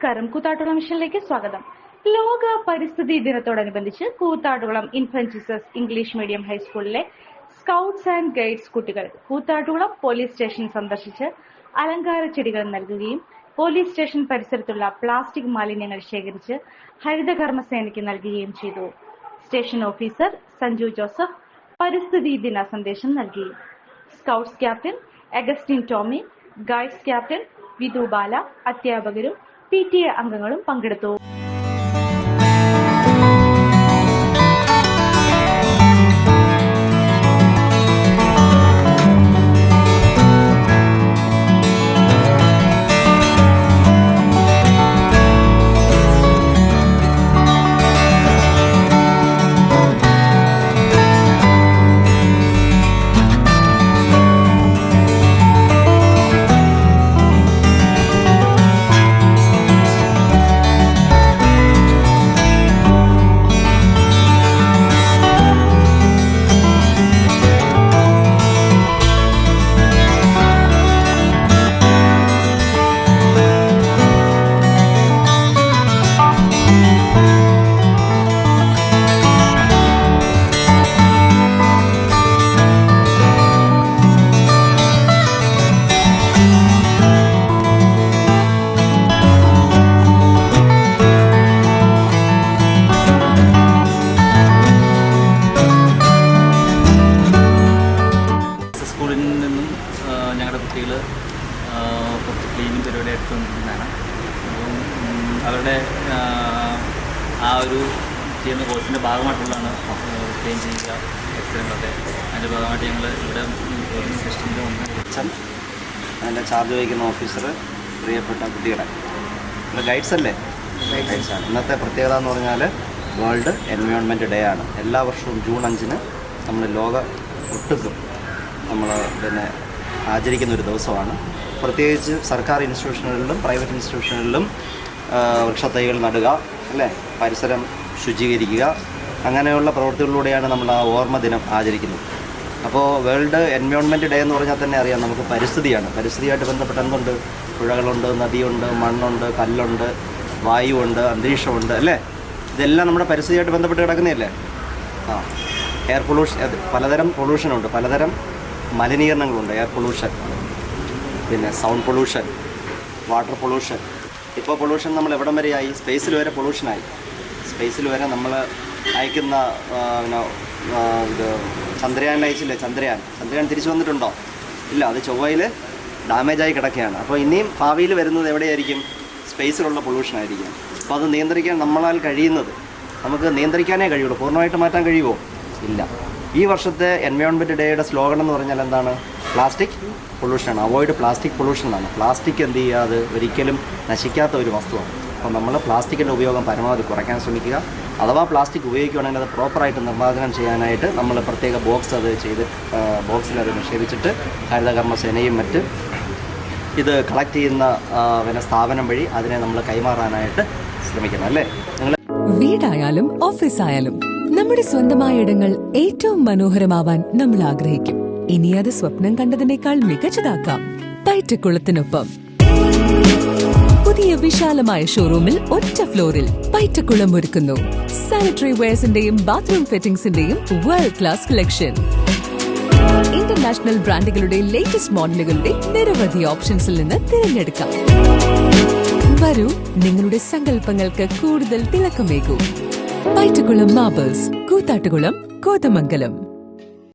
നമസ്കാരം, കൂത്താട്ടുകുളം മിഷനിലേക്ക് സ്വാഗതം. ലോക പരിസ്ഥിതി ദിനത്തോടനുബന്ധിച്ച് Koothattukulam infant Jesus English medium ഹൈസ്കൂളിലെ സ്കൗട്ട്സ് ആൻഡ് ഗൈഡ്സ് കുട്ടികൾ കൂത്താട്ടുകുളം പോലീസ് സ്റ്റേഷൻ സന്ദർശിച്ച് അലങ്കാര ചെടികൾ നൽകുകയും പോലീസ് സ്റ്റേഷൻ പരിസരത്തുള്ള പ്ലാസ്റ്റിക് മാലിന്യങ്ങൾ ശേഖരിച്ച് ഹരിതകർമ്മസേനയ്ക്ക് നൽകുകയും ചെയ്തു. സ്റ്റേഷൻ ഓഫീസർ സഞ്ജു ജോസഫ് പരിസ്ഥിതി ദിന സന്ദേശം നൽകി. Scouts captain Augustine Tomy, guides captain Vidhu Bala, അധ്യാപകരും PTA അംഗങ്ങളും പങ്കെടുത്തു. സ്കൂളിൽ നിന്നും ഞങ്ങളുടെ കുട്ടികൾ കുറച്ച് ക്ലീനിങ് പരിപാടി എടുത്തുകൊണ്ടിരുന്നതാണ്. അപ്പം അവരുടെ ആ ഒരു ചെയ്യുന്ന കോഴ്സിൻ്റെ ഭാഗമായിട്ടുള്ളതാണ് ക്ലീൻ ചെയ്യുക എക്സലങ്ങളൊക്കെ. അതിൻ്റെ ഭാഗമായിട്ട് ഞങ്ങൾ ഇവിടെ പോലീസ് സ്റ്റേഷനിൽ വന്ന് അതിൻ്റെ ചാർജ് വഹിക്കുന്ന ഓഫീസർ, പ്രിയപ്പെട്ട കുട്ടികളെ, ഇവിടെ ഗൈഡ്സ് അല്ലേ? ഗൈഡ്സാണ്. ഇന്നത്തെ പ്രത്യേകത എന്ന് പറഞ്ഞാൽ വേൾഡ് എൻവയോൺമെൻറ്റ് ഡേ ആണ്. എല്ലാ വർഷവും ജൂൺ 5-ന് നമ്മൾ ലോക ഒട്ടുക്കും നമ്മൾ പിന്നെ ആചരിക്കുന്ന ഒരു ദിവസമാണ്. പ്രത്യേകിച്ച് സർക്കാർ ഇൻസ്റ്റിറ്റ്യൂഷനുകളിലും പ്രൈവറ്റ് ഇൻസ്റ്റിറ്റ്യൂഷനുകളിലും വൃക്ഷത്തൈകൾ നടുക, അല്ലേ, പരിസരം ശുചീകരിക്കുക, അങ്ങനെയുള്ള പ്രവൃത്തികളിലൂടെയാണ് നമ്മൾ ആ ഓർമ്മ ദിനം ആചരിക്കുന്നത്. അപ്പോൾ വേൾഡ് എൻവയോൺമെൻറ്റ് ഡേ എന്ന് പറഞ്ഞാൽ തന്നെ അറിയാം, നമുക്ക് പരിസ്ഥിതിയാണ്. പരിസ്ഥിതിയായിട്ട് ബന്ധപ്പെട്ട എന്തുണ്ട്? പുഴകളുണ്ട്, നദിയുണ്ട്, മണ്ണുണ്ട്, കല്ലുണ്ട്, വായുവുണ്ട്, അന്തരീക്ഷമുണ്ട്, അല്ലേ? ഇതെല്ലാം നമ്മുടെ പരിസ്ഥിതിയായിട്ട് ബന്ധപ്പെട്ട് കിടക്കുന്നതല്ലേ? എയർ പൊല്യൂഷൻ, പലതരം പൊല്യൂഷനുണ്ട്, പലതരം മലിനീകരണങ്ങളുണ്ട്. എയർ പൊല്യൂഷൻ, പിന്നെ സൗണ്ട് പൊല്യൂഷൻ, വാട്ടർ പൊല്യൂഷൻ. ഇപ്പോൾ പൊല്യൂഷൻ നമ്മൾ എവിടം വരെയായി? സ്പേസിൽ വരെ പൊല്യൂഷനായി. സ്പേസിൽ വരെ നമ്മൾ അയക്കുന്ന ഇത് ചന്ദ്രയാൻ അയച്ചില്ലേ? ചന്ദ്രയാൻ തിരിച്ചു വന്നിട്ടുണ്ടോ? ഇല്ല, അത് ചൊവ്വയിൽ ഡാമേജായി കിടക്കുകയാണ്. അപ്പോൾ ഇനിയും ഭാവിയിൽ വരുന്നത് എവിടെയായിരിക്കും? സ്പേസിലുള്ള പൊല്യൂഷനായിരിക്കും. അപ്പോൾ അത് നിയന്ത്രിക്കാൻ നമ്മളാൽ കഴിയുന്നത്, നമുക്ക് നിയന്ത്രിക്കാനേ കഴിയുള്ളൂ. പൂർണ്ണമായിട്ട് മാറ്റാൻ കഴിയുമോ? ഇല്ല. ഈ വർഷത്തെ എൻവയോൺമെൻറ്റ് ഡേയുടെ സ്ലോഗൻ എന്ന് പറഞ്ഞാൽ എന്താണ്? പ്ലാസ്റ്റിക് പൊല്യൂഷനാണ്. അവോയ്ഡ് പ്ലാസ്റ്റിക് പൊല്യൂഷൻ എന്നാണ്. പ്ലാസ്റ്റിക് എന്ത് ചെയ്യുക? അത് ഒരിക്കലും നശിക്കാത്ത ഒരു വസ്തുവാണ്. അപ്പോൾ നമ്മൾ പ്ലാസ്റ്റിക്കിൻ്റെ ഉപയോഗം പരമാവധി കുറയ്ക്കാൻ ശ്രമിക്കുക. അഥവാ പ്ലാസ്റ്റിക് ഉപയോഗിക്കുകയാണെങ്കിൽ അത് പ്രോപ്പറായിട്ട് നിർമ്മാർജ്ജനം ചെയ്യാനായിട്ട് നമ്മൾ പ്രത്യേക ബോക്സ് അത് ചെയ്ത് ബോക്സിൽ അത് നിക്ഷേപിച്ചിട്ട് ഹരിതകർമ്മസേനയും മറ്റ് ഇത് കളക്ട് ചെയ്യുന്ന പിന്നെ സ്ഥാപനം വഴി അതിനെ നമ്മൾ കൈമാറാനായിട്ട് ശ്രമിക്കണം, അല്ലേ? നിങ്ങൾ വീടായാലും ഓഫീസായാലും നമ്മുടെ സ്വന്തമായ ഇടങ്ങൾ ഏറ്റവും മനോഹരമാവാൻ നമ്മൾ ആഗ്രഹിക്കും. ഇനി അത് സ്വപ്നം കണ്ടതിനേക്കാൾ മികച്ചതാക്കാം പൈറ്റക്കുളത്തിനൊപ്പം. പുതിയ വിശാലമായ ഷോറൂമിൽ ഒറ്റ ഫ്ലോറിൽ പൈറ്റക്കുളം ഒരുക്കുന്നു സാനിറ്ററി വെയർസിന്റെയും ബാത്റൂം ഫിറ്റിംഗ്സിന്റെയും വേൾഡ് ക്ലാസ് കളക്ഷൻ. ഇന്റർനാഷണൽ ബ്രാൻഡുകളുടെ ലേറ്റസ്റ്റ് മോഡലുകളുടെ നിരവധി ഓപ്ഷൻസിൽ നിന്ന് തിരഞ്ഞെടുക്കാം. വരൂ, നിങ്ങളുടെ സങ്കല്പങ്ങൾക്ക് കൂടുതൽ തിളക്കമേകൂ. പൈറ്റക്കുളം മാർബിൾസ്, കൂത്താട്ടുകുളം, കോതമംഗലം.